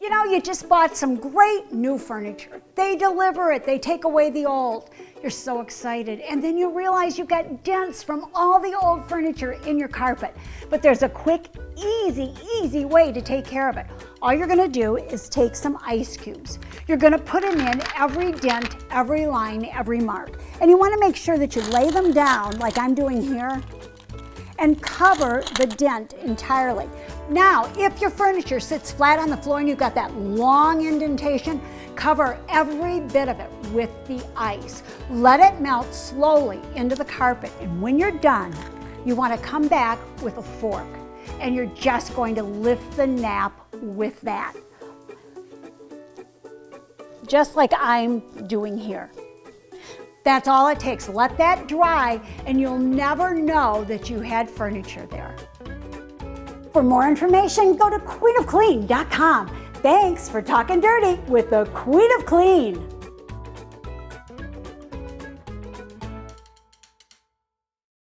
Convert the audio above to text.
You know, you just bought some great new furniture. They deliver it, they take away the old. You're so excited. And then you realize you've got dents from all the old furniture in your carpet. But there's a quick, easy way to take care of it. All you're gonna do is take some ice cubes. You're gonna put them in every dent, every line, every mark. And you wanna make sure that you lay them down like I'm doing here and cover the dent entirely. Now, if your furniture sits flat on the floor and you've got that long indentation, cover every bit of it with the ice. Let it melt slowly into the carpet, and when you're done, you want to come back with a fork, and you're just going to lift the nap with that. Just like I'm doing here. That's all it takes. Let that dry and you'll never know that you had furniture there. For more information, go to queenofclean.com. Thanks for talking dirty with the Queen of Clean.